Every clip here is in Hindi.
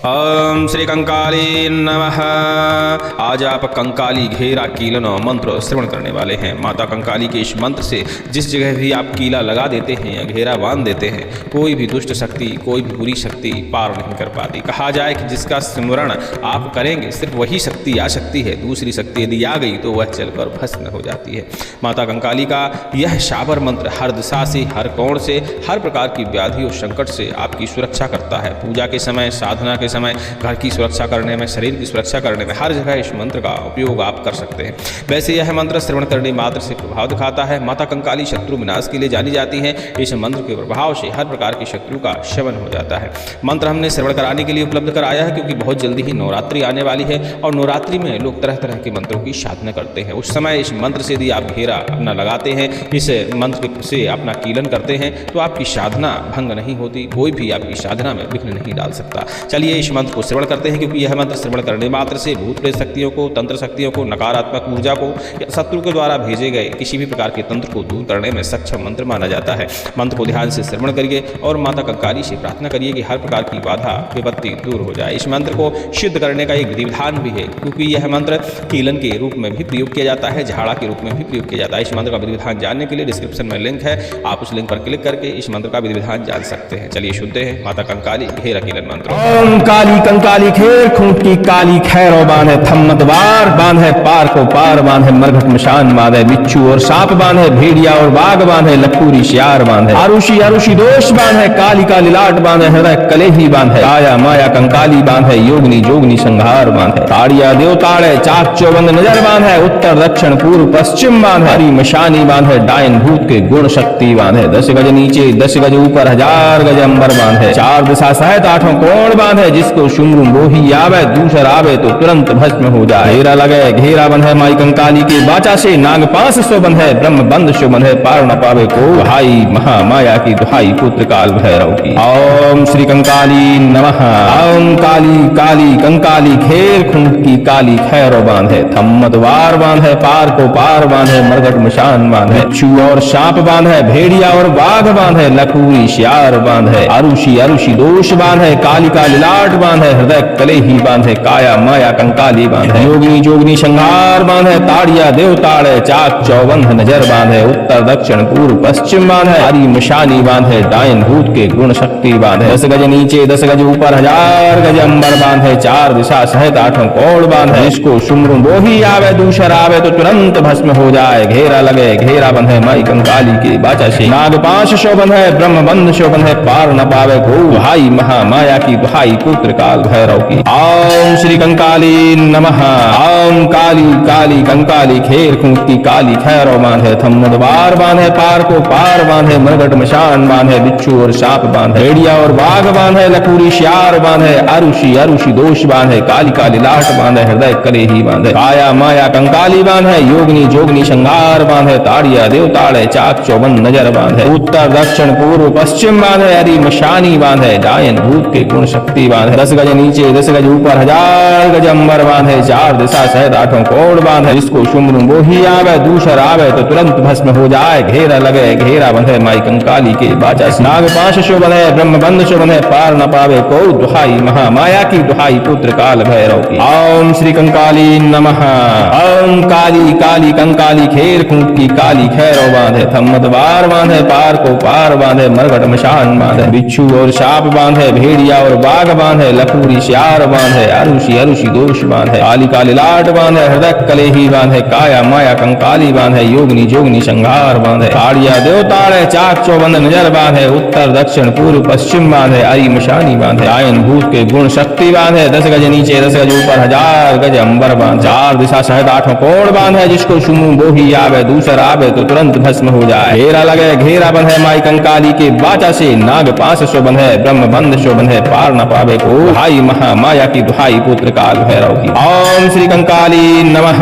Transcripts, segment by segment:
ओम श्री कंकाली नमः। आज आप कंकाली घेरा कीलन और मंत्र श्रवण करने वाले हैं। माता कंकाली के इस मंत्र से जिस जगह भी आप कीला लगा देते हैं या घेरा बांध देते हैं, कोई भी दुष्ट शक्ति, कोई भी बुरी शक्ति पार नहीं कर पाती। कहा जाए कि जिसका स्मरण आप करेंगे सिर्फ वही शक्ति आ सकती है, दूसरी शक्ति यदि आ गई तो वह चलकर भस्म हो जाती है। माता कंकाली का यह शाबर मंत्र हर दिशा से, हर कोण से, हर प्रकार की व्याधि और संकट से आपकी सुरक्षा करता है। पूजा के समय, साधना के समय, घर की सुरक्षा करने में, शरीर की सुरक्षा करने में, हर जगह इस मंत्र का उपयोग आप कर सकते हैं। वैसे यह मंत्र श्रवण करने मात्र से प्रभाव दिखाता है। माता कंकाली शत्रु विनाश के लिए जानी जाती है। इस मंत्र के प्रभाव से हर प्रकार की शत्रु का शमन हो जाता है। मंत्र हमने श्रवण कराने के लिए उपलब्ध कराया है क्योंकि बहुत जल्दी ही नवरात्रि आने वाली है और नवरात्रि में लोग तरह तरह के मंत्रों की साधना करते हैं। उस समय इस मंत्र से यदि आप घेरा अपना लगाते हैं, इस मंत्र से अपना कीलन करते हैं तो आपकी साधना भंग नहीं होती, कोई भी आपकी साधना में विघ्न नहीं डाल सकता। चलिए इस मंत्र को श्रवण करते हैं क्योंकि यह मंत्र श्रवण करने मात्र से भूत प्रेत शक्तियों को, तंत्र शक्तियों को, नकारात्मक ऊर्जा को या शत्रु के द्वारा भेजे गए किसी भी प्रकार के तंत्र को दूर करने में सक्षम मंत्र माना जाता है। मंत्र को ध्यान से श्रवण करिए और माता कंकाली से प्रार्थना करिए कि हर प्रकार की बाधा विपत्ति दूर हो जाए। इस मंत्र को सिद्ध करने का एक विधि विधान भी है क्योंकि यह मंत्र कीलन के रूप में भी प्रयोग किया जाता है, झाड़ा के रूप में भी प्रयोग किया जाता है। इस मंत्र का विधि विधान जानने के लिए डिस्क्रिप्शन में लिंक है, आप उस लिंक पर क्लिक करके इस मंत्र का विधि विधान जान सकते हैं। चलिए सुनते हैं माता कंकाली घेरा कीलन मंत्र। ओम काली कंकाली खेर खूंट की काली खैरो बांधे थम्मत वार बांधे पार को पार बांधे मरघट मशान बांधे बिच्छू और सांप बांधे भेड़िया और बाघ बांधे लखूरी श्यार बांधे आरुषि आरुषि दोष बांधे काली का लिलाट बांधे हृदय कलेही बांधे काया माया कंकाली बांधे योगनी जोगनी संहार बांधे ताड़िया देवताड़े चाक चौबंद नजर बांधे उत्तर दक्षिण पूर्व पश्चिम बांधे हरी मशानी बांधे डायन भूत के गुण शक्ति बांधे 10 गज नीचे 10 गज ऊपर 1000 गज अंबर बांधे चार दिशा सहित 8 कोण बांधे जिसको शुंगरू मोही आवे दूसर आवे तो तुरंत भस्म हो जाए। घेरा लगे घेरा बंधे माई कंकाली के बाचा से नाग 500 बंधे ब्रह्म बंद शो बंधे पार न पावे को भाई महामाया की दुहाई पुत्र काल भैरव की। ओम श्री कंकाली नमः। ओम काली काली कंकाली घेर खूंट की काली खैरो बांधे थम्मत वार बांधे पार को पार बांधे मरघट मशान बांधे बिच्छू और सांप बांधे भेड़िया और बाघ बांधे लखूरी श्यार बांधे आरुषि आरुषि दोष बांधे काली का लिलाट बांधे हृदय कलेही बांधे काया माया कंकाली बांधे योगनी जोगनी संहार बांधे ताड़िया देवताड़े चाक चौबंद नजर बांधे उत्तर दक्षिण पूर्व पश्चिम बांधे हरी मशानी बांधे डायन भूत के गुण शक्ति बांधे 10 गज नीचे 10 गज ऊपर 1000 गज अंबर बांधे चार दिशा सहित 8 कोण बांधे जिसको शुम्रू मोही आवे दूसर आवे तो तुरंत भस्म हो जाए। घेरा लगे घेरा बंधे माई कंकाली के बाचा से नाग 500 बंधे ब्रह्म बंद शो बंधे पार न पावे को भाई महामाया की दुहाई पुत्र काल भैरव की। ओम श्री कंकाली नमः। ओम काली काली कंकाली घेर खूंट की काली खैरो बांधे थम्मत वार बांधे पार को पार बांधे मरघट मशान बांधे बिच्छू और सांप बांधे भेड़िया और बाघ बांधे लखूरी श्यार बांधे आरुषि आरुषि दोष बांधे काली का लिलाट बांधे हृदय कलेही बांधे काया माया कंकाली बांधे योगनी जोगनी संहार बांधे ताड़िया देवताड़े चाक चौबंद नजर बांधे उत्तर दक्षिण पूर्व पश्चिम बांधे हरी मशानी बांधे डायन भूत के गुण शक्ति बांधे 10 गज नीचे 10 गज ऊपर 1000 गज अंबर बांधे चार दिशा सहित 8 कोण बांधे जिसको शुम्रू मोही आवे दूसर आवे तो तुरंत भस्म हो जाए। घेरा लगे घेरा बंधे माई कंकाली के बाचा नाग 500 बंधे ब्रह्म बंद शो बंधे पार न पावे को दुहाई महामाया की दुहाई पुत्र काल भैरव की। ओम श्री कंकाली नमः। ओम काली काली कंकाली घेर खूंट की काली खैरो बांधे थम्मत वार बांधे पार को पार बांधे मरघट मशान बांधे बिच्छू और सांप बांधे भेड़िया और बाघ बांधे लखूरी श्यार बांधे आरुषि आरुषि दोष बांधे काली का लिलाट बांधे हृदय कलेही बांधे काया माया कंकाली बांधे योगनी जोगनी संहार बांधे ताड़िया देवताड़े चाक चौबंद नजर बांधे उत्तर दक्षिण पूर्व पश्चिम बांधे हरी मशानी बांधे डायन भूत के गुण शक्ति बांधे 10 गज नीचे 10 गज ऊपर 1000 गज अंबर बांधे चार दिशा सहित 8 कोण बांधे जिसको शुम्रू मोही आवे दूसर आवे तो तुरंत भस्म हो जाए। घेरा लगे घेरा बंधे माई कंकाली के बाचा से नाग 500 बंधे ब्रह्म बंद शो बंधे पार न पावे को भाई महामाया की दुहाई पुत्र काल भैरव की। ओम श्री कंकाली नमः।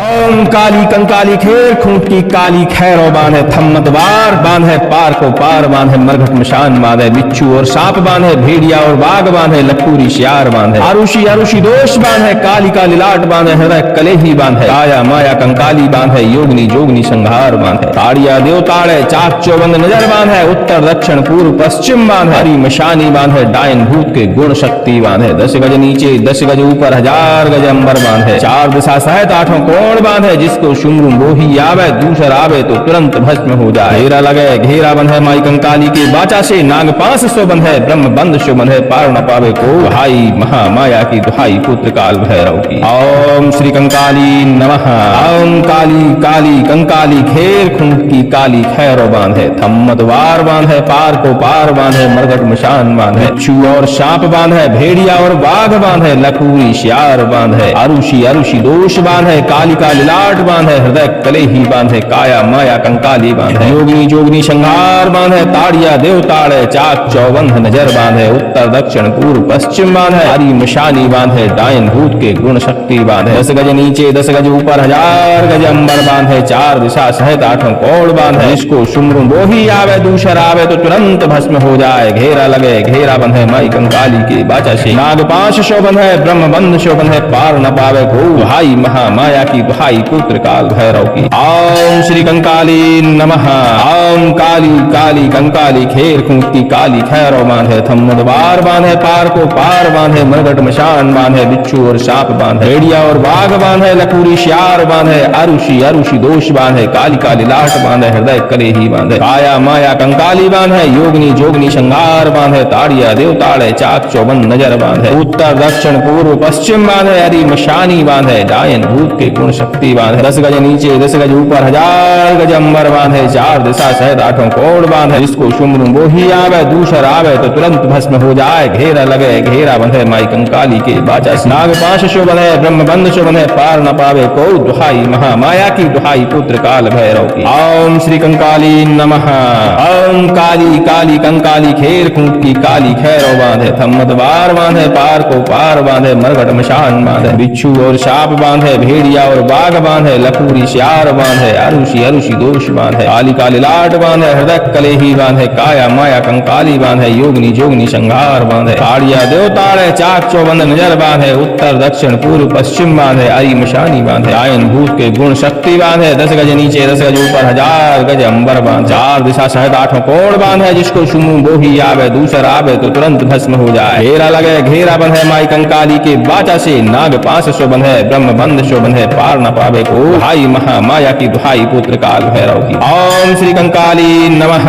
ओम काली कंकाली घेर खूंट की काली खैरो बांधे थम्मत वार बांधे पार को पार बांधे मरघट मशान बांधे बिच्छू और सांप बांधे भेड़िया और बाघ बांधे लखूरी श्यार बांधे आरुषि आरुषि दोष बांधे काली का लिलाट बांधे हृदय कलेही बांधे काया माया कंकाली बांधे योगनी जोगनी संहार बांधे ताड़िया देवताड़े चाक चौबंद नजर बांधे उत्तर दक्षिण पूर्व पश्चिम बांधे हरी मशानी बांधे डायन भूत के गुण गुण शक्ति बांधे। 10 गज नीचे 10 गज ऊपर 1000 गज अंबर बांधे। 4 दिशा सहित 8 कोण बांधे, जिसको शुम्भ मोही आवे दूसर आवे तो तुरंत भस्म हो जाए। घेरा लगे घेरा बंधे माई कंकाली के बाचा से, नाग 500 बंधे ब्रह्म बंध शो बंधे, पार न पावे को भाई महामाया की दुहाई पुत्र काल भैरव की। ओम श्री कंकाली नमः। ओम काली काली कंकाली घेर खूंट की काली खैरो बांधे। थम्मत वार बांधे, पार को पार बांधे, मरघट मशान बांधे। बिच्छू और सांप बांधे, भेड़िया और बाघ बांधे, लखूरी श्यार बांधे। अरुषि अरुषि दोष बांधे, कालिका लिलाट बांधे, हृदय कलेही बांधे, काया माया कंकाली बांधे। योगिनी जोगनी संहार बांधे, ताड़िया देवताड़े, चाक चौबंध नजर बांधे। उत्तर दक्षिण पूर्व पश्चिम बांधे, हरि मशानी बांधे, डायन भूत के गुण शक्ति बांधे। 10 गज नीचे 10 गज ऊपर 1000 गज अंबर बांधे। 4 दिशा सहित 8 कोण बांधे, जिसको शुम्भ मोही आवे दूसर आवे तो तुरंत भस्म हो जाए। घेरा लगे घेरा बंधे माई कंकाली के बाचा से, नाग 500 बंधे ब्रह्म बंध शो बंधे, पार न पावे को भाई महामाया की दुहाई पुत्र काल भैरव की। ओम श्री कंकाली नमः। ओम काली काली कंकाली घेर खूंट की काली खैरो बांधे। थम्मत वार बांधे, पार को पार बांधे, मरघट मशान बांधे, बिच्छू और सांप बांधे, भेड़िया और बाघ बांधे, लखूरी श्यार बांधे। अरुषि अरुषि दोष बांधे, कालिका लिलाट बांधे, हृदय कलेही बांधे, काया माया कंकाली बांधे। योगिनी जोगनी संहार बांधे, ताड़िया देवताड़े, चाक चौबंद नजर बांधे। उत्तर दक्षिण पूर्व पश्चिम बांधे, हरि मशानी बांधे, डायन भूत के गुण शक्ति बांधे। 10 गज नीचे 10 गज ऊपर 1000 गज अंबर बांधे। 4 दिशा सहित 8 कोण बांधे, जिसको शुम्भ मोही आवे दूसर आवे तो तुरंत भस्म हो जाए। घेरा लगे घेरा बंधे माई कंकाली के बाचा से, नाग 500 बंधे ब्रह्म बंध शो बंधे, पार न पावे को दुहाई महामाया की दुहाई पुत्र काल भैरव की। ओम श्री कंकाली नमः। ओम काली काली कंकाली घेर खूंट की काली खैरो बांधे। थम्मत वार बांधे, पार को पार बांधे, मरघट मशान बांधे, बिच्छू और सांप बांधे, भेड़िया और बाघ बांधे, लखूरी श्यार बांधे, अरुषि अरुषि दोष बांधे, कालिका लिलाट बांधे, हृदय कलेही बांधे, काया माया कंकाली बांधे, योगिनी जोगनी संहार बांधे, ताड़िया देवताड़े, चाक चौबंद नजर बांधे। उत्तर दक्षिण पूर्व पश्चिम बांधे, हरि मशानी बांधे, डायन भूत के गुण शक्ति बांधे। 10 गज नीचे 10 गज ऊपर 1000 गज अंबर बांधे। 4 दिशा सहित 8 कोण बांधे, जिसको शुम्भ मोही आवे दूसर आवे तो तुरंत भस्म हो जाए। घेरा लगे घेरा बंधे माई कंकाली के बाचा से, नाग 500 बंधे ब्रह्म बंध शो बंधे, पार न पावे को भाई महामाया की दुहाई पुत्र काल भैरव की। ओम श्री कंकाली नमः।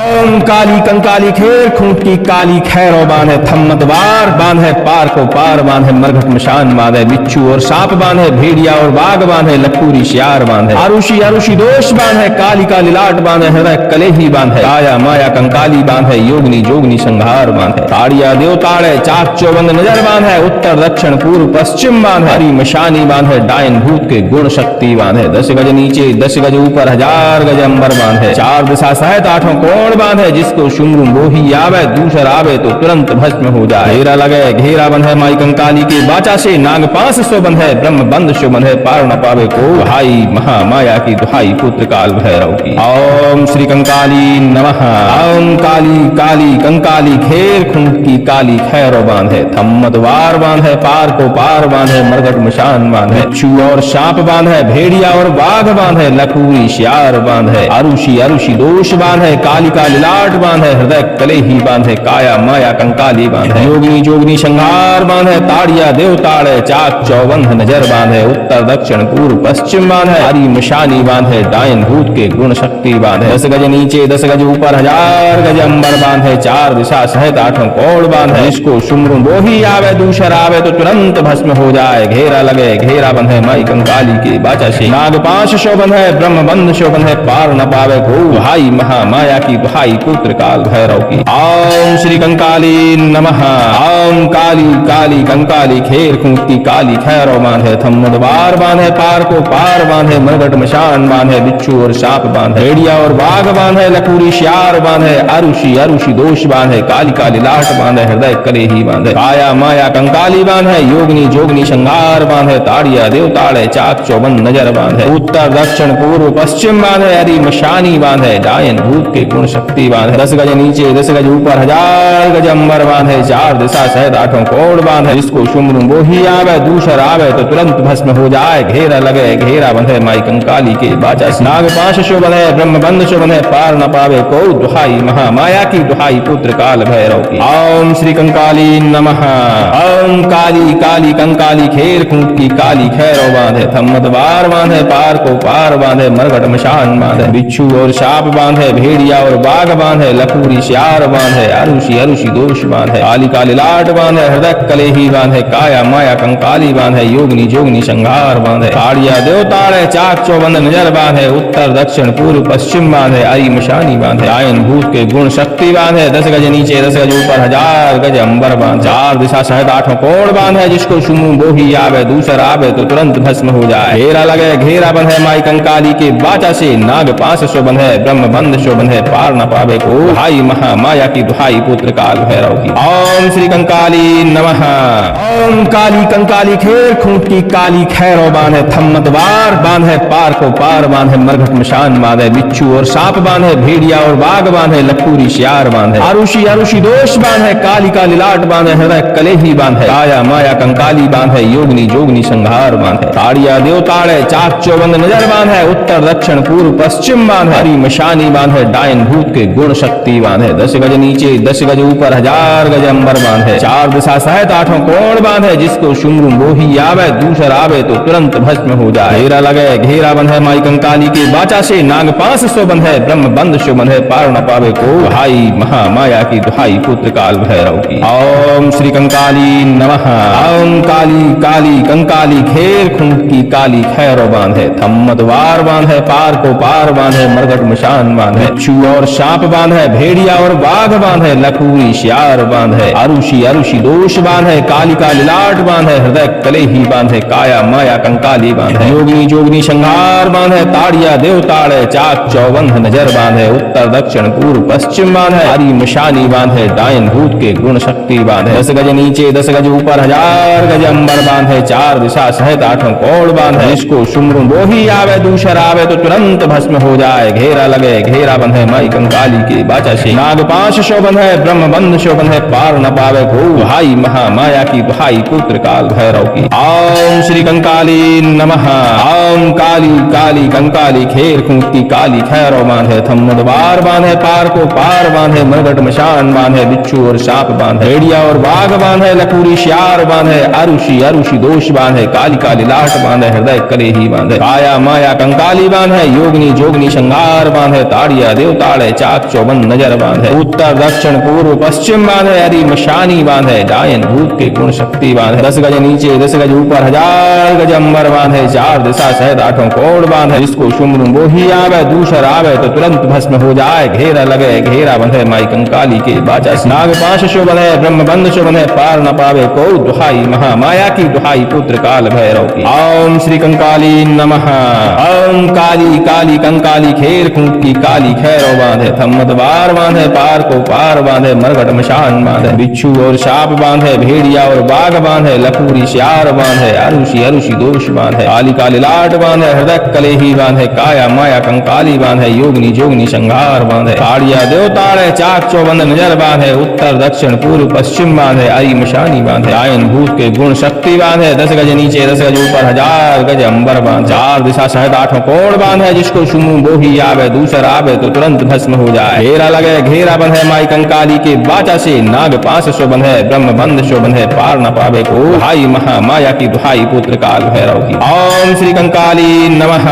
ओम काली कंकाली घेर खूंट की काली खैरो बांधे। थम्मत वार बांधे, पार को पार बांधे, मरघट मशान बांधे, बिच्छू और सांप बांधे, भेड़िया और बाघ बांधे, लखूरी श्यार बांधे, अरुषि अरुषि दोष बांधे, कालिका लिलाट बांधे, हृदय कलेही बांधे, काया माया कंकाली बांधे, योगिनी जोगनी संहार बांधे, ताड़िया देवताड़े, चाक चौबंद नजर बांधे। उत्तर दक्षिण पूर्व पश्चिम बांधे, हरि मशानी बांधे, डायन भूत के गुण शक्ति बांधे। 10 गज नीचे 10 गज ऊपर 1000 गज अंबर बांधे। 4 दिशा सहित 8 कोण बांधे, जिसको शुम्भ मोही आवे दूसर आवे तो तुरंत भस्म हो जाए। घेरा लगे घेरा बंधे माई कंकाली के बाचा से, नाग 500 बंधे ब्रह्म बंध शो बंधे, पार न पावे को भाई महामाया की दुहाई पुत्र काल भैरव की। ओम श्री कंकाली नमः। ओम काली काली कंकाली घेर खूंट की काली खैरो बांधे। थम्मत वार बांधे, पार को पार बांधे, मरघट मशान बांधे, बिच्छू और सांप बांधे, भेड़िया और बाघ बांधे, लखूरी श्यार बांधे, अरुषि अरुषि दोष बांधे, कालिका लिलाट बांधे, हृदय कलेही बांधे, काया माया कंकाली बांधे, योगिनी जोगनी संहार बांधे, ताड़िया देवताड़े, चाक चौबंध नजर बांधे। उत्तर दक्षिण पूर्व पश्चिम बांधे, हरि मशानी बांधे, डायन भूत के गुण शक्ति बांधे। 10 गज नीचे 10 गज ऊपर 1000 गज अंबर बांधे। 4 दिशा सहित 8 कोण बांधे, जिसको शुम्भ मोही आवे दूसर आवे तो तुरंत भस्म हो जाए। घेरा लगे घेरा बंधे माई कंकाली के बाचा से, नाग 500 बंधे ब्रह्म बंध शो बंधे, पार न पावे को भाई महामाया की दुहाई पुत्र काल भैरव की। ओम श्री कंकाली नमः। ओम काली काली कंकाली घेर खूंट की काली खैरो बांधे। थम्मत वार बांधे, पार को पार बांधे, मरघट मशान बांधे, बिच्छू और सांप बांधे, भेड़िया और बाघ बांधे, लखूरी श्यार बांधे, अरुषि अरुषि दोष बांधे, कालिका लिलाट बांधे, हृदय कलेही बांधे, काया माया कंकाली बांधे, योगिनी जोगनी संहार बांधे, ताड़िया देवताड़े, चाक चौबंद नजर बांधे। उत्तर दक्षिण पूर्व पश्चिम बांधे, हरि मशानी बांधे, डायन भूत के गुण शक्ति बांधे। 10 गज नीचे 10 गज ऊपर 1000 गज अंबर बांधे। 4 दिशा सहित 8 कोड़ बांध है, जिसको शुम्रू वो ही आवे, दूसर आवे तो तुरंत भस्म हो जाए, घेरा लगे घेरा बंधे माई कंकाली के बाचा से। नाग पाश शोभन है, ब्रह्म बंध शोभन है, पार न पावे को दुहाई महामाया की दुहाई पुत्र काल भैरव की। ओम श्री कंकाली नमः। ओम काली काली कंकाली खेर खूंट की काली खैरो बांधे, थम्मत बार बांधे, पार को पार बांधे, मरघट मशान बांधे, बिच्छू और शाप बांधे, भेड़िया और बाघ बांधे, लपूरी श्यार बांधे, अरुषि अरुषि दोष बांधे, काली काली लाट बांधे, हृदय कलेही बांधे, काया माया कंकाली बांधे, योगनी जोगनी संघार बांधे, ताड़िया देवताड़े चाक चौबंद नजर बांधे, उत्तर दक्षिण पूर्व पश्चिम बांधे, आई मशानी बांधे, आयन भूत के गुण शक्ति बांधे, 10 गज नीचे 10 गज ऊपर 1000 गज अंबर बांधे, 4 दिशा सहित 8 कोण बांधे, जिसको शुमू बोही आवे, दूसर आवे तो तुरंत भस्म हो जाए, घेरा लगे घेरा बंधे माई कंकाली के बाचा से, नाग पास शोभन है, ब्रह्म बंध शोभन है, पार न पावे को दुहाई महामाया की दुहाई पुत्र काल भैरव की। ओम श्री कंकाली नमः। ओम काली कंकाली खेर खूंट की काली खैरो बांधे, थम्मत बार बांधे, पार को पार बांधे, मरघट मशान बांधे, बिच्छू और सांप बांधे, भेड़िया और बाघ बांधे, लपूरी श्यार बांधे, आरुषि अरुषि दोष बांधे, काली काली लाट बांधे, हृदय कलेही बांधे, काया माया कंकाली बांधे, योगनी जोगनी संघार बांधे, ताड़िया देवताड़े चाक चौबंद नजर बांधे, उत्तर दक्षिण पूर्व पश्चिम बांधे, हरी मशानी बांधे, डायन भूत के गुण शक्ति बांधे, 10 गज नीचे 10 गज ऊपर 1000 गज अंबर बांधे, 4 दिशा सहित 8 कोण बांधे, जिसको शुम्रू मोही आवे, दूसर आवे तो तुरंत भस्म हो जाए, घेरा लगे घेरा बंधे माई कंकाली के बाचा से, नाग पास शोभन है, ब्रह्म बंध शोभन है, पार न पावे को दुहाई महामाया की दुहाई पुत्र काल भैरव की। ओम श्री कंकाली नमः। ओम काली काली कंकाली घेर खूंट की काली खैरो बांधे, थम्मत वार बांधे, पार को पार बांधे, मरघट मशान बांधे, बिच्छू और सांप बांधे, भेड़िया और बाघ बांधे, लकूरी श्यार बांधे, अरुषि अरुषि दोष बांधे, काली काली लाट बांधे, हृदय कलेही बांधे, काया माया कंकाली बांधे, योगनी जोगनी संघार बांधे, ताड़िया देवताड़े चाक चौबंद नजर बांधे, उत्तर दक्षिण पूर्व पश्चिम बांधे, हरी मशानी बांधे, डायन भूत के गुण शक्ति बांधे, 10 गज नीचे 10 गज ऊपर 1000 गज अंबर बांधे, 4 दिशा सहित 8 कोण बांधे, जिसको शुम्रू बोही आवे, दूसर आवे तो तुरंत भस्म हो जाए, घेरा लगे घेरा बंधे माई कंकाली के बाचा से, नाग पाश शोभन है, ब्रह्म बंध शोभन है, पार न पावे को दुहाई महामाया की दुहाई पुत्र काल भैरव की। ओम श्री कंकाली नमः। ओम काली काली कंकाली खेर खूंट की काली खैरो बांधे, थम्मत बार बांधे, पार को पार बांधे, मरघट मशान बांधे, बिच्छू और सांप बांधे, भेड़िया और बाघ बांधे, लकूरी श्यार बांधे, अरुषि अरुषि दोष बांधे, काली काली लाट बांधे, हृदय कलेही बांधे, काया माया कंकाली बांधे, योगनी जोगनी संघार बांधे, ताड़िया देवताड़े चाक चौबंद नजर बांधे, उत्तर दक्षिण पूर्व पश्चिम बांधे, हरी मशानी बांधे, डायन भूत के गुण शक्ति बांधे, 10 गज नीचे 10 गज ऊपर 1000 गज अंबर बांधे, 4 दिशा सहित 8 कोण बांधे, जिसको शुम्रू बोही आवे, दूसर आवे तो तुरंत भस्म हो जाए, घेरा लगे घेरा बंधे माई कंकाली के बाचा से, नाग पाश शोभन है, ब्रह्म बंध शोभन है, पार न पावे को दुहाई महामाया की दुहाई पुत्र काल भैरव की। ओम श्री कंकाली नमः। ओम काली काली कंकाली खेर खूंट की काली खैरो बांधे, थम्मत बार बांधे, पार को पार बांधे, मरघट मशान बांधे, बिच्छू और सांप बांधे, भेड़िया और बाघ बांधे, लकूरी श्यार बांधे, अरुषि अरुषि दोष बांधे, काली काली लाट बांधे, हृदय कलेही बांधे, काया माया कंकाली बांधे, योगनी जोगनी संघार बांधे, ताड़िया देवताड़े चाक चौबंद नजर बांधे, उत्तर दक्षिण पूर्व पश्चिम बांधे, आई मशानी बांधे, आयन भूत के गुण शक्ति बांधे, 10 गज नीचे 10 गज ऊपर 1000 गज अंबर बांधे, 4 दिशा सहित 8 कोण बांधे, जिसको शुम्रू बोही आवे, दूसर आवे तो तुरंत भस्म हो जाए, घेरा लगे घेरा बंधे माई कंकाली के बाचा से, नाग पास शोभन है, ब्रह्म बंध शोभन है, पार न पावे को दुहाई महामाया की दुहाई पुत्र काल भैरव की। ओम श्री कंकाली नमः।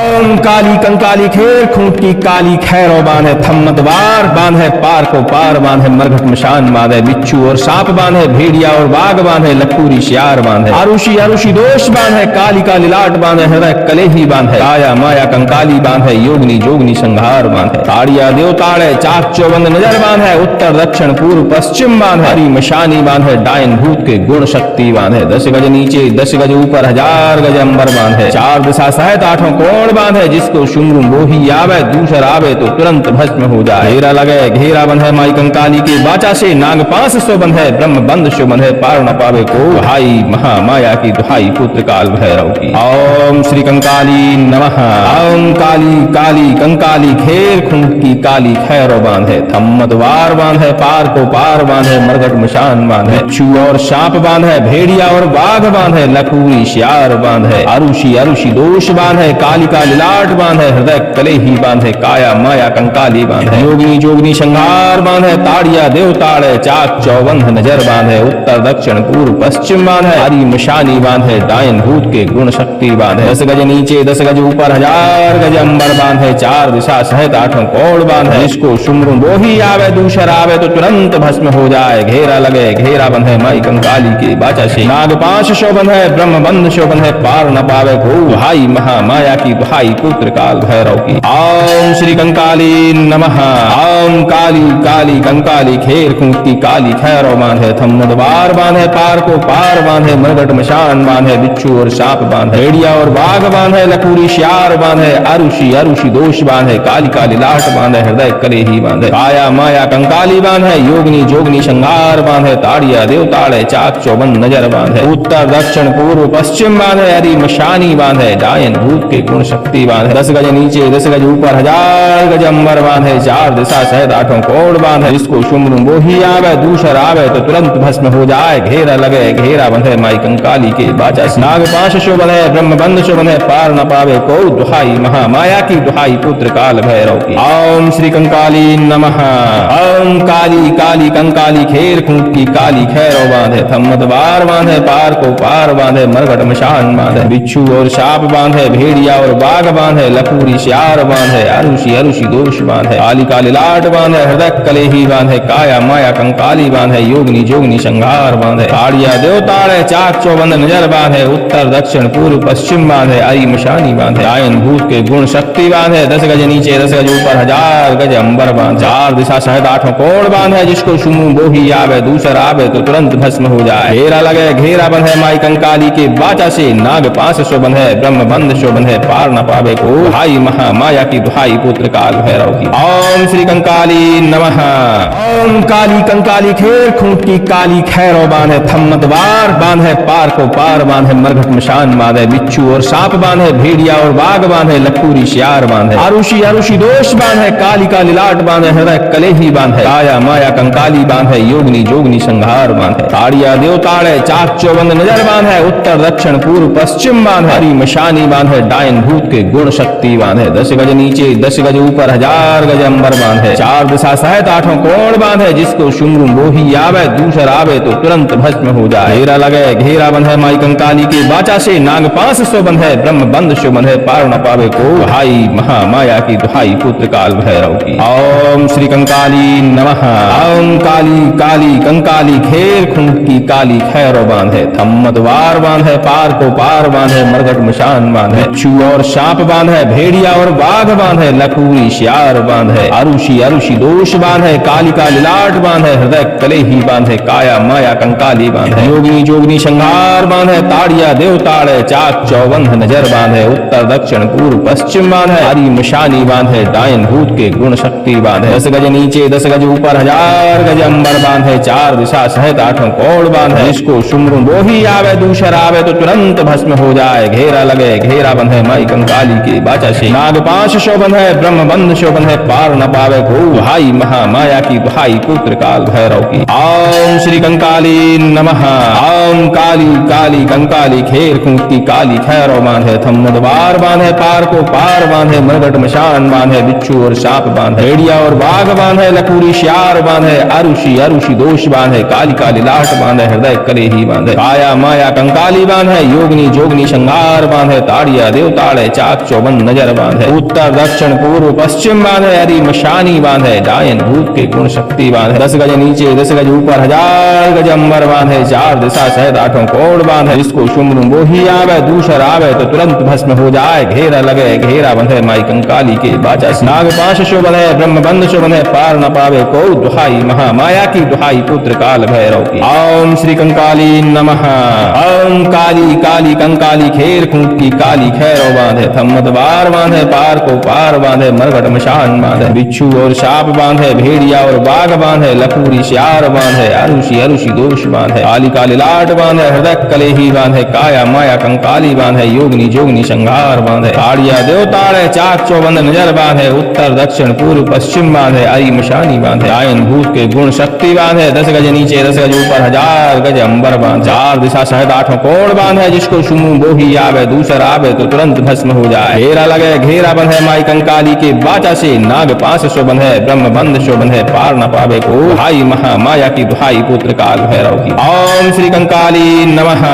ओम काली कंकाली खेर खूंट की काली खैरो बांधे, थम्मत बार बांधे, पार को पार बांधे, मरघट मशान बांधे, बिच्छू और सांप बांधे, भेड़िया और बाघ बांधे, लकूरी श्यार बांधे, आरुषि अरुषि दोष बांधे, काली काली लाट बांधे, हृदय कलेही बांधे, काया माया कंकाली बांधे, योगनी जोगनी संघार बांधे, ताड़िया देवताड़े चाक चौबंद नजर बांधे, उत्तर दक्षिण पूर्व पश्चिम बांधे, हरी मशानी बांधे, डायन भूत भूत के गुण शक्ति बांधे। 10 गज नीचे 10 गज ऊपर 1000 गज अंबर बांधे। 4 दिशा सहित 8 कोण बांधे। जिसको शुम्भ मोही आवे दूसर आवे तो तुरंत भस्म हो जाए। घेरा लगे घेरा बंधे माई कंकाली के बाचा से। नाग 500 बंधे ब्रह्म बंध शो बंधे पार न पावे को। भाई महामाया की दुहाई पुत्र काल भैरव की। ओम श्री कंकाली नमः। ओम काली काली कंकाली घेर खूंट की काली खैरो बांधे। थम्म द्वार बांधे पार को पार बांधे मरघट मशान बांधे। बिच्छू और सांप बांधे भेड़िया और बाघ बांधे लकूरी श्यार बांधे। अरुषि अरुषि दोष बांधे कालिका लिलाट बांधे हृदय कलेही बांधे काया माया कंकाली बांधे। योगिनी जोगनी संहार बांधे ताड़िया देवताड़े चाक चौबंध नजर बांधे। उत्तर दक्षिण पूर्व पश्चिम बांधे हरी मशानी बांधे डायन भूत के गुण शक्ति बांधे। 10 गज नीचे 10 गज ऊपर 1000 गज अंबर बांधे। 4 दिशा सहित 8 कोण बांधे। जिसको शुम्भ मोही आवे दूसर आवे तो तुरंत भस्म हो जाए। घेरा लगे घेरा बंधे माई कंकाली के बाचा से। नाग 500 बंधे ब्रह्म बंध शो बंधे पार न पावे को। भाई महामाया की दुहाई पुत्र काल भैरव की। ओम श्री कंकाली नमः। ओम काली काली कंकाली घेर खूंट की काली खैरो बांधे। थम्म द्वार बांधे पार को पार बांधे मरघट मशान बांधे। बिच्छू और सांप बांधे भेड़िया और बाघ बांधे लकूरी श्यार बांधे। अरुषि अरुषि दोष बांधे कालिका लिलाट बांधे हृदय कलेही बांधे। काया माया कंकाली बांधे योगिनी जोगनी संहार बांधे ताड़िया देवताड़े चाक चौबंद नजर बांधे। उत्तर दक्षिण पूर्व पश्चिम बांधे हरी मशानी बांधे डायन भूत के गुण शक्ति बांधे। 10 गज नीचे 10 गज ऊपर 1000 गज अंबर बांधे। 4 दिशा सहित 8 कोण बांधे। जिसको शुम्भ मोही आवे दूसर आवे तो तुरंत भस्म हो जाए। घेरा लगे घेरा बंधे माई कंकाली के बाचा से। नाग 500 बंधे ब्रह्म बंध शो बंधे पार न पावे को। दुहाई महामाया की दुहाई पुत्र काल भैरव की। ओम श्री कंकाली नमः। ओम काली काली कंकाली घेर खूंट की काली खैरो बांधे। थम्म द्वार बांधे पार को पार बांधे मरघट मशान बांधे। बिच्छू और सांप बांधे भेड़िया और बाघ बांधे लकूरी श्यार बांधे। अरुषि अरुषि दोष बांधे कालिका लिलाट बांधे हृदय कलेही बांधे काया माया कंकाली बांधे योगिनी जोगनी संहार बांधे। ताड़िया देवताड़े चाक चौबंद नजर बांधे। उत्तर दक्षिण पूर्व पश्चिम बांधे हरी मशानी बांधे डायन भूत के गुण शक्ति बांधे। 10 गज नीचे 10 गज ऊपर 1000 गज अंबर बांधे। 4 दिशा सहित 8 कोण बांधे। जिसको शुम्भ मोही आवे दूसर आवे तो तुरंत भस्म हो जाए। घेरा लगे घेरा बंधे माई कंकाली के बाचा से। नाग 500 बंधे ब्रह्म बंध शो बंधे पार न पावे को। भाई महामाया की दुहाई पुत्र काल भैरव की। ओम श्री कंकाली नमः। ओम काली कंकाली घेर खूंट की काली खैरो बांधे। थम्म द्वार बांधे पार को पार बांधे मरघट मशान बांधे। बिच्छू और सांप बांधे भेड़िया और बाघ बांधे लकूरी श्यार बांधे। अरुषि अरुषि दोष बांधे कालिका लिलाट बांधे हृदय कलेही बांधे काया माया कंकाली बांधे योगिनी जोगनी संहार बांधे। ताड़िया देवताड़े चाक चौबंद नजर बांधे। उत्तर दक्षिण पूर्व पश्चिम बांधे हरी मशानी बांधे डायन भूत के गुण शक्ति बांधे। 10 गज नीचे 10 गज ऊपर 1000 गज अंबर बांधे। 4 दिशा सहित 8 कोण बांधे। जिसको शुम्भ मोही आवे दूसर आवे तो तुरंत भस्म हो जाए। घेरा लगे घेरा बंधे माई कंकाली के बाचा से। नाग 500 बंधे ब्रह्म बंध शो बंधे पार न पावे को। भाई महामाया की दुहाई पुत्र काल भैरव की। ओम श्री कंकाली नमः। ओम काली काली कंकाली घेर खूंट की काली खैरो बांधे। थम्म द्वार बांधे पार को पार बांधे मरघट मशान बांधे। बिच्छू और सांप बांधे भेड़िया और बाघ बांधे लकूरी श्यार बांधे। अरुषि अरुषि दोष बांधे कालिका लिलाट बांधे हृदय कलेही बांधे काया माया कंकाली बांधे। योगिनी जोगनी संहार बांधे ताड़िया देवताड़े चाक चौबंध नजर बांधे। उत्तर दक्षिण पूर्व पश्चिम बांधे हरी मशानी बांधे डायन भूत के गुण शक्ति बांधे। 10 गज नीचे 10 गज ऊपर 1000 गज अंबर बांधे। 4 दिशा सहित 8 कोण बांधे। जिसको शुम्भ मोही आवे दूसर आवे तो तुरंत भस्म हो जाए। घेरा लगे घेरा बंधे माई कंकाली के बाचा से। नाग 500 बंधे ब्रह्म बंध शो बंधे पार न पावे को। भाई महामाया की दुहाई पुत्र काल भैरव की। ओम श्री कंकाली नमः। ओम काली काली कंकाली घेर खूंट की काली खैरो बांधे। थम्म द्वार बांधे पार को पार बांधे मरघट मशान बांधे। बिच्छू और सांप बांधे भेड़िया और बाघ बांधे लकूरी श्यार बांधे। अरुषि अरुषि दोष बांधे कालिका लिलाट बांधे हृदय कलेही बांधे काया माया कंकाली बांधे योगिनी जोगनी संहार बांधे। ताड़िया देवताड़े चाक चौबंद नजर बांधे। उत्तर दक्षिण पूर्व पश्चिम बांधे हरी मशानी बांधे डायन भूत के गुण शक्ति बांधे। 10 गज नीचे 10 गज ऊपर 1000 गज अंबर बांधे। 4 दिशा सहित 8 कोण बांधे। जिसको शुम्भ मोही आवे दूसर आवे तो तुरंत भस्म हो जाए। घेरा लगे घेरा बंधे माई कंकाली के बाचा से। नाग 500 बंधे ब्रह्म बंध शो बंधे पार न पावे को। दुहाई महामाया की दुहाई पुत्र काल भैरव की। ओम श्री कंकाली नमः। ओम काली काली कंकाली खेर खूंट की काली खैरो बांधे, थम्मत बार बांधे, पार को पार बांधे, मरघट मशान बांधे, बिच्छू और साप बांधे, भेड़िया और बाघ बांधे, लखूरी श्यार बांधे, अरुषि अरुषि दोष बांधे, काली काली लाट बांधे, हृदय कलेही बांधे, काया माया कंकाली बांधे, योगनी जोगनी संहार बांधे, ताड़िया देवताड़े चाक चौबंद नजर बांधे, उत्तर दक्षिण पूर्व पश्चिम बांधे, आई मशानी बांधे, आयन भूत के गुण शक्ति बांधे, 10 गज नीचे 10 गज ऊपर 1000 गज अंबर बांधे, 4 दिशा सहित 8 कोण बांधे, जिसको सुमू बोही आवे, दूसर आवे तो तुरंत भस्म हो जाए, घेरा लगे घेरा बंधे, माई कंकाली के बाचा से, नाग पास शो बंधे, ब्रह्म बंध शो बंधे, पार न पावे को, भाई महा माया की दुहाई पुत्र काल भैरव की। ओम श्री कंकाली नमः।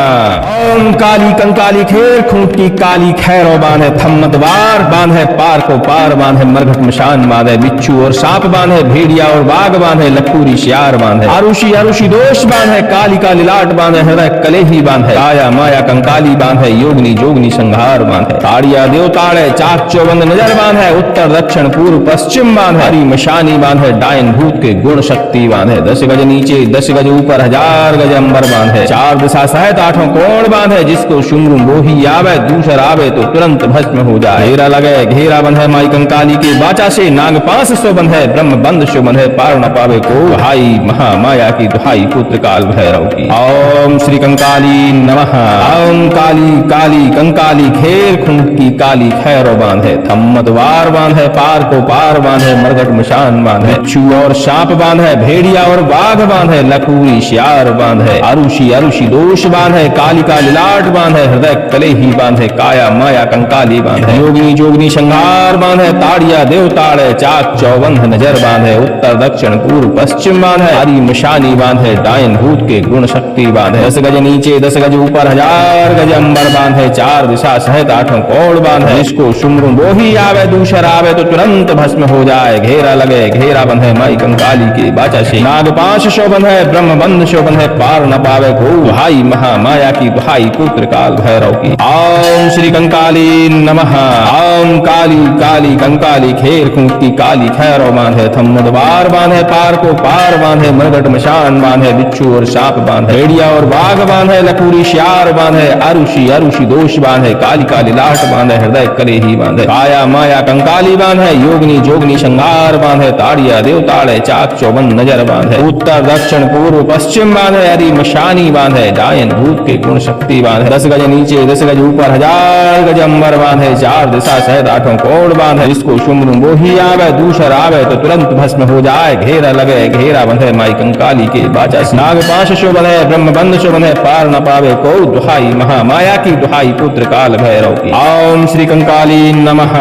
ओम काली कंकाली खेर खूंट की काली खैरो बांधे, थम्मत बार बांधे, पार को पार बांधे, मरघट मशान बांधे, बिच्छू और सांप बांधे, भेड़िया और बाघ बांधे, लखूरी श्यार बांधे, आरुषि अरुषि दोष बांधे, काली काली लाट बांधे, हृदय कलेही बांधे, काया माया कंकाली बांधे, योगनी जोगनी संहार बांधे, ताड़िया देवताड़े चाक चौबंद नजर बांधे, उत्तर दक्षिण पूर्व पश्चिम बांधे, हरी मशानी बांधे, डायन भूत के गुण शक्ति बांधे, 10 गज नीचे 10 गज ऊपर 1000 गज अंबर बांधे, 4 दिशा सहित 8 कोण बांधे, जिसको शुंगु मोही आवे, दूसर आवे तो तुरंत भस्म हो जाए, घेरा लगे घेरा बंधे, माई कंकाली के बाचा से, नाग पास सो बंधे, ब्रह्म बंध शो बंधे, पार न पावे को, भाई महा माया की दुहाई पुत्र काल भैरव की। ओम श्री कंकाली नमः। ओम काली काली कंकाली घेर खूंट की काली खैरो बांधे, थम्मत वार बांधे, पार को पार बांधे, मरघट मशान बांधे, बिच्छू और सांप बांधे, भेड़िया और बाघ बांधे, लखूरी श्यार बांधे, अरुषि अरुषि दोष बांधे, काली काली लाट बांधे, हृदय कलेही बांधे, काया माया कंकाली बांधे, योगनी जोगनी संहार बांधे, ताड़िया देवताड़े चाक चौबंद नजर बांधे, उत्तर दक्षिण पूर्व पश्चिम बांधे, हरी मशानी बांधे, डायन भूत के गुण शक्ति बांधे, 10 गज नीचे 10 गज ऊपर 1000 गज अंबर बांधे, 4 दिशा सहित 8 कोण बांधे, जिसको शुम्र मोही आवे, दूसर आवे तो तुरंत भस्म हो जाए, घेरा लगे घेरा बंधे, माई कंकाली के बाचा से, नाग पाश शो बंधे, ब्रह्म बंध शो बंधे, पार न पावे को, भाई महा माया की दुहाई पुत्र काल भैरव की। ओम श्री कंकाली नमः। ओम काली काली कंकाली खेर खूंट की काली खैरो बांधे, थम्मत बार बांधे, पार को पार बांधे, मरघट मशान बांधे, बिच्छू और सांप बांधे, भेड़िया और बाघ बांधे, लखूरी श्यार बांधे, अरुषि अरुषि दोष बांधे, काली काली लाट बांधे, हृदय कलेही बांधे, काया माया कंकाली बांधे, योगनी जोगनी संहार बांधे, ताड़िया देवताड़े चाक चौबंद नजर बांधे, उत्तर दक्षिण पूर्व पश्चिम बांधे, हरी मशानी बांधे, डायन भूत के गुण शक्ति बांधे, 10 गज नीचे 10 गज ऊपर 1000 गज अंबर बांधे, 4 दिशा सहित 8 कोण बांधे, जिसको शुम्र मोही आवे, दूसर आवे तो तुरंत भस्म हो जाए, घेरा लगे घेरा बंधे, माई कंकाली के बाचा से, नाग पाश शो बंधे, ब्रह्म बंध शो बंधे, पार न पावे को, दुहाई महा माया की दुहाई पुत्र काल भैरव की। ओम श्री कंकाली नमः।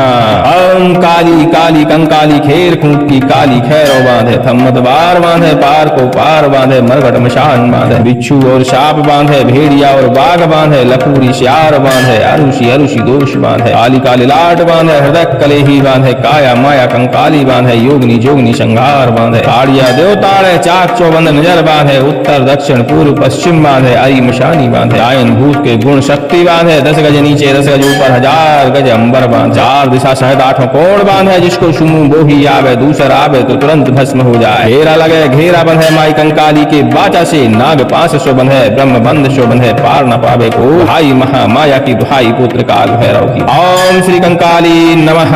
ओम काली काली कंकाली खेर खूंट की काली खैरो बांधे, थम्मत बार बांधे, पार को पार बांधे, मरघट मशान बांधे, बिच्छू और सांप बांधे, भेड़िया और बाघ बांधे, लखूरी श्यार बांधे, अरुषि अरुषि दोष बांधे, काली काली लाट बांधे, हृदय कलेही बांधे, काया माया कंकाली बांधे, योगनी जोगनी संहार बांधे, ताड़िया देवताड़े चाक चौबंद नजर बांधे, उत्तर दक्षिण पूर्व पश्चिम बांधे, आई मशानी बांधे, आयन भूत के गुण शक्ति बांधे, 10 गज नीचे 10 गज ऊपर 1000 गज अंबर बांधे, 4 दिशा सहित 8 कोण बांधे, जिसको शुमू बोही आवे, दूसर आवे तो तुरंत भस्म हो जाए, घेरा लगे घेरा बंधे, माई कंकाली के बाचा से, नाग पास शो बंधे, ब्रह्म बंध शो बंधे, पार न पावे को, भाई महा माया की दुहाई पुत्र काल भैरव की। ओम श्री कंकाली नमः।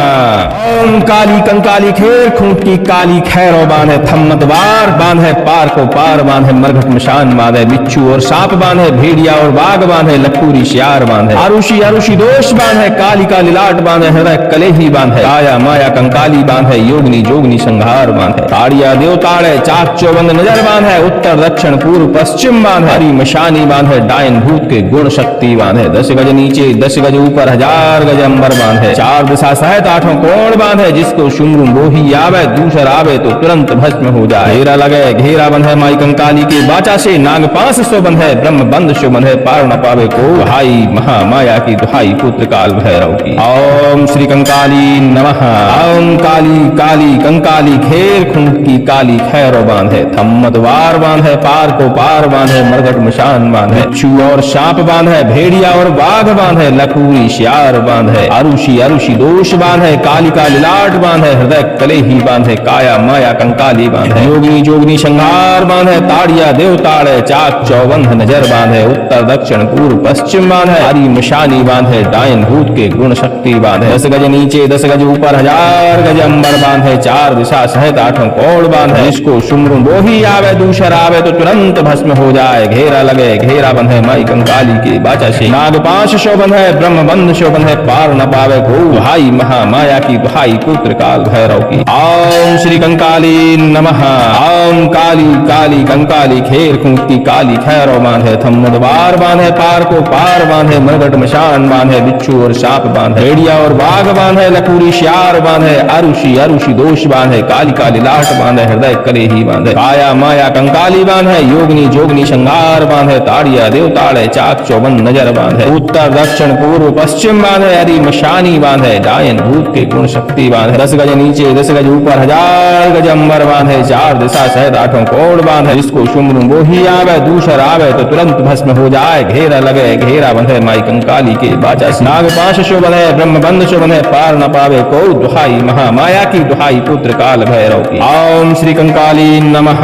ओम काली कंकाली खेर खूंट की काली खैरो बांधे, थम्मत बार बांधे, पार को पार बांधे, मरघट मशान बांधे, बिच्छू और सांप बांधे, भेड़िया और बाघ बांधे, लखूरी श्यार बांधे, आरुषि अरुषि दोष बांधे, काली काली लाट बांधे, हृदय कलेही बांधे, काया माया कंकाली बांधे, योगनी जोगनी संहार बांधे, ताड़िया देवताड़े चाक चौबंद नजर बांधे, उत्तर दक्षिण पूर्व पश्चिम बांधे, हरी मशानी बांधे, डायन भूत के गुण शक्ति बांधे, 10 गज नीचे 10 गज ऊपर 1000 गज अंबर बांधे, 4 दिशा सहित 8 कोण बांधे, जिसको शुम्र मोही आवे, दूसर आवे तो तुरंत भस्म हो जाए, घेरा लगे घेरा बंधे, माई कंकाली के बाचा से, नाग पास शो बंधे, ब्रह्म बंध शो बंधे, पार न पावे को, भाई महा माया की दुहाई पुत्र काल भैरव की। ओम श्री कंकाली नमः। ओम काली काली कंकाली घेर खूंट की काली खैरो बांधे, थम्मत वार बांधे, पार को पार बांधे, मरघट मशान बांधे, बिच्छू और सांप बांधे, भेड़िया और बाघ बांधे, लखूरी श्यार बांधे, अरुषि अरुषि दोष बांधे, काली काली लाट बांधे, हृदय कलेही बांधे, काया माया कंकाली बांधे, योगनी जोगनी संहार बांधे, ताड़िया देव देवताड़े चाक चौबंद नजर बांधे, उत्तर दक्षिण पूर्व पश्चिम बांधे, हरी मशानी बांधे, डायन भूत के गुण शक्ति बांधे, 10 गज नीचे 10 गज ऊपर 1000 गज अंबर बांधे, 4 दिशा सहित 8 कोण बांधे, जिसको सुमरू वो ही आवे दूसर आवे तो तुरंत भस्म हो जाए, घेरा लगे घेरा बंधे माई कंकाली के बाचा से, नाग पाश शोभन है ब्रह्म बंध शोभन है, पार न पावे को भाई महामाया की दुहाई पुत्र काल भैरव की। ओम श्री कंकाली नमः। ओम काली काली कंकाली खेर खूंट की काली खैरो बांधे, थम्मद बार बांधे, पार को पार बांधे, मरगट मशान बांधे, बिच्छू और सांप बांधे, भेड़िया और बाघ बांधे, लकूरी श्यार बांधे, अरुषि अरुषि दोष बांधे, काली काली लाट बांधे, हृदय कलेही बांधे, काया माया कंकाली बांधे, योगनी जोगनी श्रृंगार बांधे, ताड़िया देवताड़े चाक चौबंद नजर बांधे, उत्तर दक्षिण पूर्व पश्चिम बांधे, हरी मशानी बांधे, डायन भूत के गुण शक्ति बांधे, 10 गज नीचे 10 गज ऊपर 1000 गज अंबर बांधे, 4 दिशा सहित 8 कोण बांधे, जिसको सुमरू वो ही आवे दूसर आवे तो तुरंत भस्म हो जाए, घेरा लगे घेरा बंधे माई कंकाली के बाचा से, नाग पाश शोभन है ब्रह्म बंध शोभन है, पार न पावे को दुहाई महामाया की दुहाई पुत्र काल भैरव की। ओम श्री कंकाली नमः।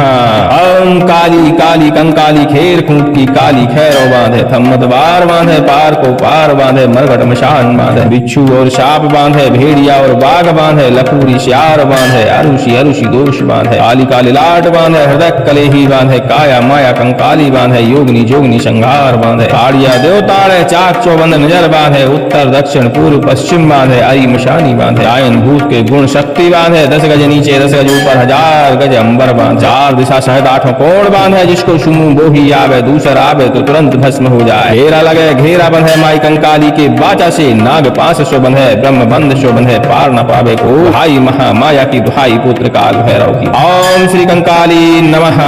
ओम काली काली कंकाली खेर खूंट की काली खैरो बांधे, थम्मद बार बांधे, पार को पार बांधे, मरगट मशान बांधे, बिच्छू और सांप बांधे, भेड़िया और बाघ बांधे, लकूरी श्यार बांधे, अरुषि अरुषि दोष बांधे, काली काली लाट बांधे, हृदय कलेही बांधे, काया माया कंकाली बांधे, योगनी जोगनी श्रृंगार बांधे, ताड़िया देवताड़े चाक चौबंद नजर बांधे, उत्तर दक्षिण पूर्व पश्चिम बांधे, हरी मशानी बांधे, डायन भूत के गुण शक्ति बांधे, 10 गज नीचे 10 गज ऊपर 1000 गज अंबर बांधे, 4 दिशा सहित 8 कोण बांधे, जिसको सुमू वो ही आवे दूसर आवे तो तुरंत भस्म हो जाए, घेरा लगे घेरा बंधे माई कंकाली के बाचा से, नाग पाश शोभन है ब्रह्म बंध शोभन है, पार न पावे को भाई महामाया की दुहाई पुत्र काल भैरव की। ओम श्री कंकाली नमः।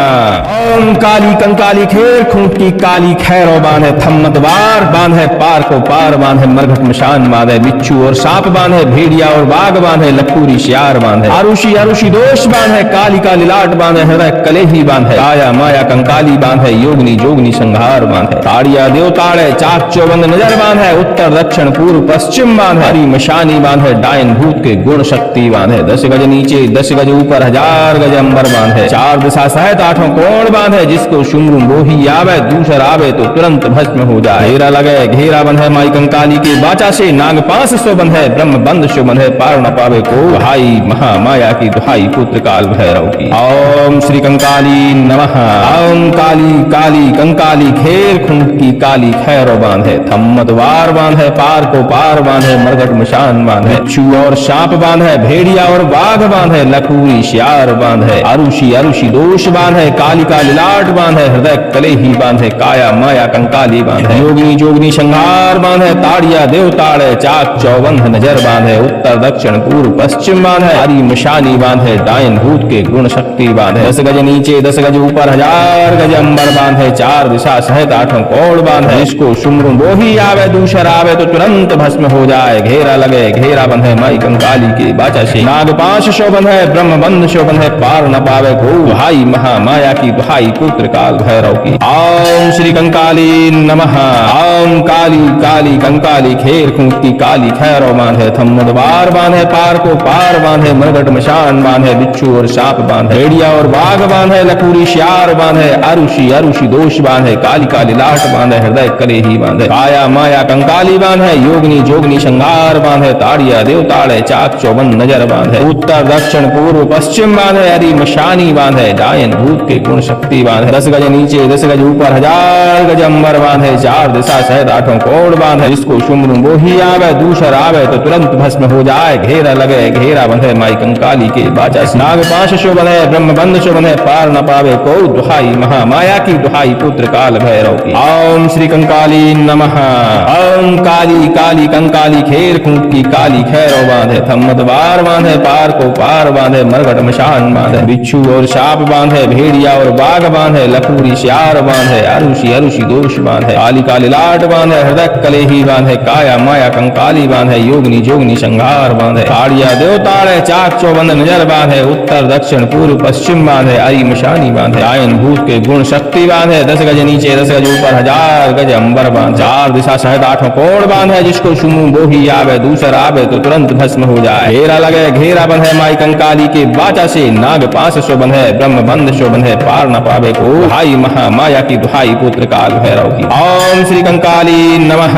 ओम काली कंकाली खेर खूंट की काली खैरो बांधे, थम्मत बार बांधे, पार को पार बांधे, मरघट मशान बांधे, बिच्छू और सांप बांधे, भेड़िया और बाघ बांधे, लकूरी श्यार बांधे, अरुषि अरुषि दोष बांधे, काली काली लाट बांधे, हृदय कलेही बांधे, काया माया कंकाली बांधे, योगनी जोगनी संहार बांधे, ताड़िया देवताड़े चाक चौबंद नजर बांधे, उत्तर दक्षिण पूर्व पश्चिम बांधे, हरी मशानी बांधे, डायन भूत के गुण शक्ति बांधे, 10 गज नीचे 10 गज ऊपर 1000 गज अंबर बांधे, 4 दिशा सहित 8 कोण बांधे, जिसको सुमरू वो ही आवे दूसर आवे तो तुरंत भस्म हो जाए, घेरा लगे घेरा बंधे माई कंकाली के बाचा से, नाग पाश शोभन है ब्रह्म बंध शोभन है, पार न पावे को भाई महामाया की दुहाई पुत्र काल भैरव की। ओम श्री कंकाली नमः। ओम काली काली कंकाली खेर खूंट की काली खैरो बांधे, थम्मत बार बांधे, पार को पार बांधे, मरघट मशान बांधे, बिच्छू और सांप बांधे, भेड़िया और बाघ बांधे, लकूरी श्यार बांधे, अरुषि अरुषि दोष बांधे, काली काली लाट बांधे, हृदय कलेही बांधे, काया माया कंकाली बांधे, योगनी जोगनी संहार बांधे, ताड़िया देवताड़े चाक चौबंद नजर बांधे, उत्तर दक्षिण पूर्व पश्चिम बांधे, हरी मशानी बांधे, डायन भूत के गुण शक्ति बांधे, 10 गज नीचे 10 गज ऊपर 1000 गज अंबर बांधे, 4 दिशा सहित 8 कोण बांधे, जिसको सुमरू वो ही आवे दूसर आवे तो तुरंत भस्म हो जाए, घेरा लगे घेरा बंधे माई कंकाली के बाचा से, नाग पाश शोभन है ब्रह्म बंध शोभन है, पार न पावे को भाई महामाया की दुहाई पुत्र काल भैरव की। ओम श्री कंकाली नमः। ओम काली काली कंकाली खेर खूंट की काली खैरो बांधे, थम्मद बार बांधे, पार को पार बांधे, मरघट मशान बांधे, बिच्छू और सांप बांधे, भेड़िया और बाघ बांधे, लकूरी श्यार बांधे, अरुषि अरुषि दोष बांधे, काली काली लाट बांधे, हृदय कलेही बांधे, काया माया कंकाली बांधे, योगनी जोगनी संहार बांधे, ताड़िया देवताड़े चाक चौबंद नजर बांधे, उत्तर दक्षिण पूर्व पश्चिम बांधे, हरी मशानी बांधे, डायन भूत के गुण शक्ति बांधे, 10 गज नीचे 10 गज ऊपर 1000 गज अंबर बांधे, 4 दिशा सहित 8 कोण बांधे, जिसको सुमरू वो ही आवे दूसर आवे तो तुरंत भस्म हो जाए, घेरा लगे घेरा बंधे माई कंकाली के बाचा से, नाग पाश शोभन है ब्रह्म बंध शोभन है, पार न पावे को दुहाई महामाया की दुहाई पुत्र काल भैरव की। ओम श्री कंकाली नमः। ओम काली काली कंकाली खेर खूंट की काली खैरो बांधे, थम्मत बार बांधे, पार को पार बांधे, मरघट मशान बांधे, बिच्छू और सांप बांधे, भेड़िया और बाघ बांधे, लकूरी श्यार बांधे, अरुषि अरुषि दोष बांधे, काली काली लाट बांधे, हृदय कलेही बांधे, काया माया कंकाली बांधे, योगनी जोगनी संहार बांधे, ताड़िया देवताड़े चाक चौबंद नजर बांधे, उत्तर दक्षिण पूर्व पश्चिम बांधे, हरी मशानी बांधे, डायन भूत के गुण शक्ति बांधे, 10 गज नीचे 10 गज ऊपर 1000 गज अंबर बांधे, 4 दिशा सहित 8 कोण बांधे, जिसको सुमू वो ही आवे दूसर आवे तो तुरंत भस्म हो जाए, घेरा लगे घेरा बंधे माई कंकाली के बाचा से, नाग पाश शोभन है ब्रह्म बंध शोभन है, पार न पावे पावे को, दुहाई महामाया की, दुहाई पुत्र काल भैरव की। ओम श्री कंकाली नमः।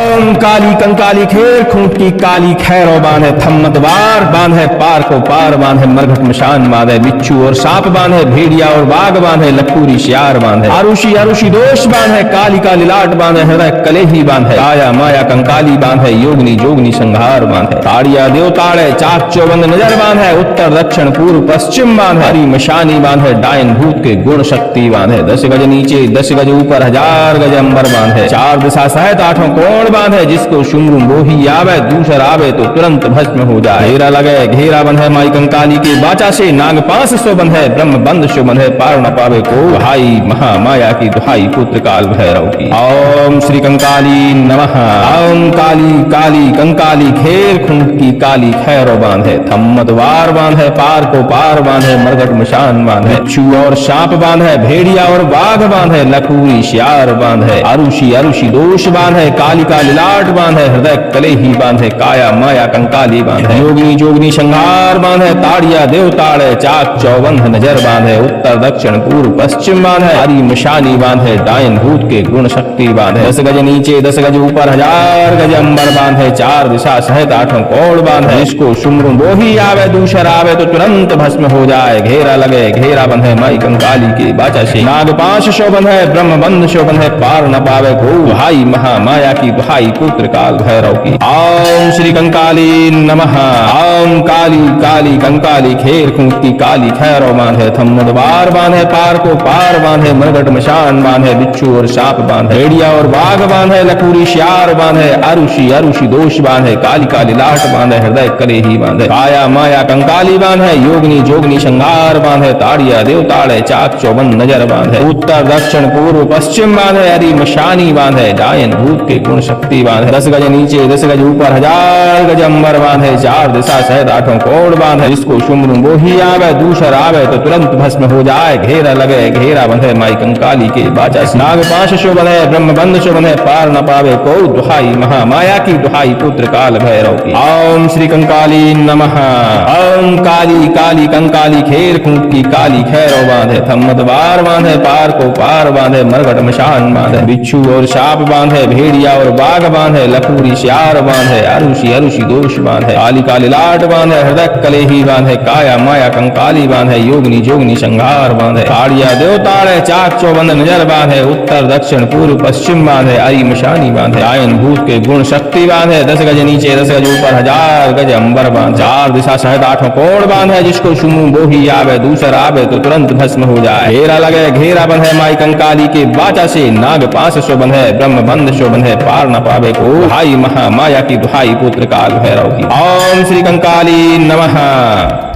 ओम काली कंकाली खेर खूंट की काली खैरो बांधे थम्मत बार, बांधे पार को पार, बांधे मरघट मशान, बांधे बिच्छू और सांप, बांधे भेड़िया और बाघ, बांधे लखूरी शियार, बांधे आरुषि अरुषि दोष, बांधे काली का लिलाट, बांधे हृदय कलेही, बांधे काया माया कंकाली, बांधे योगनी जोगनी संहार, बांधे ताड़िया देवताड़े चाक चौबंद नजर, बांधे उत्तर दक्षिण पूर्व पश्चिम, बांधे हरी मशानी, बांधे डायन भूत के गुण शक्ति, बांधे 10 गज नीचे 10 गज ऊपर 1000 गज अंबर, बांधे 4 दिशा सहित 8 कोण, बांधे जिसको शुंगु मोही आवे, दूसर आवे तो तुरंत भस्म हो जाए। घेरा लगे घेरा बंधे माई कंकाली के बाचा से, नाग 500 बंधे ब्रह्म बंध शो बंधे, पार न पावे को, दुहाई महामाया की, दुहाई पुत्र काल भैरव की। ओम श्री कंकाली नमः। ओम काली काली कंकाली घेर खूंट की काली खैरो बांधे थम्मत वार, बांधे पार को पार, बांधे मरघट मशान, बांधे बिच्छू और सांप, बांधे भेड़िया और बाघ, बांधे लखूरी शियार, बांधे आरुषि अरुषि दोष, बांधे काली का लिलाट, बांधे हृदय कलेही, बांधे काया माया कंकाली, बांधे योगिनी जोगनी संहार, बांधे ताड़िया देवताड़े चाक चौबंद नजर, बांधे उत्तर दक्षिण पूर्व पश्चिम, बांधे हरी मशानी, बांधे डायन भूत के गुण शक्ति, बांधे 10 गज नीचे 10 गज ऊपर 1000 गज अंबर, बांधे 4 दिशा सहित 8 कोण, बांधे जिसको शुम्र बोही आवे, दूसर आवे तो तुरंत भस्म हो जाए। घेरा लगे घेरा बंधे माई कंकाली के बाचा से, नाग 500 बंधे ब्रह्म बंध शो बंधे, पार न पावे को, दुहाई महामाया की, दुहाई पुत्र काल भैरव की। ओम श्री कंकाली नमः। ओम काली काली कंकाली खेर खूंट की काली खैरो बांधे थम्मत बार, बांधे पार को पार, बांधे मरघट मशान, बांधे बिच्छू और सांप, बांधे भेड़िया और बाघ, बांधे लखूरी शियार, बांधे आरुषि अरुषि दोष, बांधे काली का लिलाट, बांधे हृदय कलेही, बांधे काया माया कंकाली, बांधे योगनी जोगनी संहार, बांधे ताड़िया देवताड़े चाक चौबंद नजर, बांधे उत्तर दक्षिण पूर्व पश्चिम, बांधे हरी मशानी, बांधे डायन भूत के गुण शक्ति, बांधे 10 गज नीचे 10 गज ऊपर 1000 गज अंबर, बांधे 4 दिशा सहित 8 कोण, बांधे जिसको शुम्र मोही आवे, दूसर आवे तो तुरंत भस्म हो जाए। घेरा लगे घेरा बंधे माई कंकाली के बाचा से, नाग 500 बंधे ब्रह्म बंध शो बंधे, पार न पावे को, दुहाई महामाया की, दुहाई पुत्र काल भैरव की। ओम श्री कंकाली नमः। ओम काली काली कंकाली खेर खूंट की काली खैरो बांधे थम्मत बार, बांधे पार को पार, बांधे मरघट मशान, बांधे बिच्छू और सांप, बांधे भेड़िया और बाघ, बांधे लखूरी शियार, बांधे आरुषि अरुषि दोष, बांधे काली का लिलाट, बांधे हृदय कलेही, बांधे काया माया कंकाली, बांधे योगनी जोगनी संहार, बांधे ताड़िया देवताड़े चाक चौबंद नजर, बांधे उत्तर दक्षिण पूर्व पश्चिम, बांधे हरी मशानी, बांधे डायन भूत के गुण शक्ति, बांधे 10 गज नीचे 10 गज ऊपर 1000 गज अंबर, बांधे 4 दिशा सहित 8 कोण, बांधे जिसको शुम्र बोही आवे, दूसर आवे तो तुरंत भस्म हो जाए। घेरा लगे घेरा बंधे माई कंकाली के बाचा से, नाग 500 बंधे ब्रह्म बंध शो बंधे, पार न पावे को, दुहाई महामाया की, दुहाई पुत्र काल भैरव की। ओम श्री कंकाली नमः।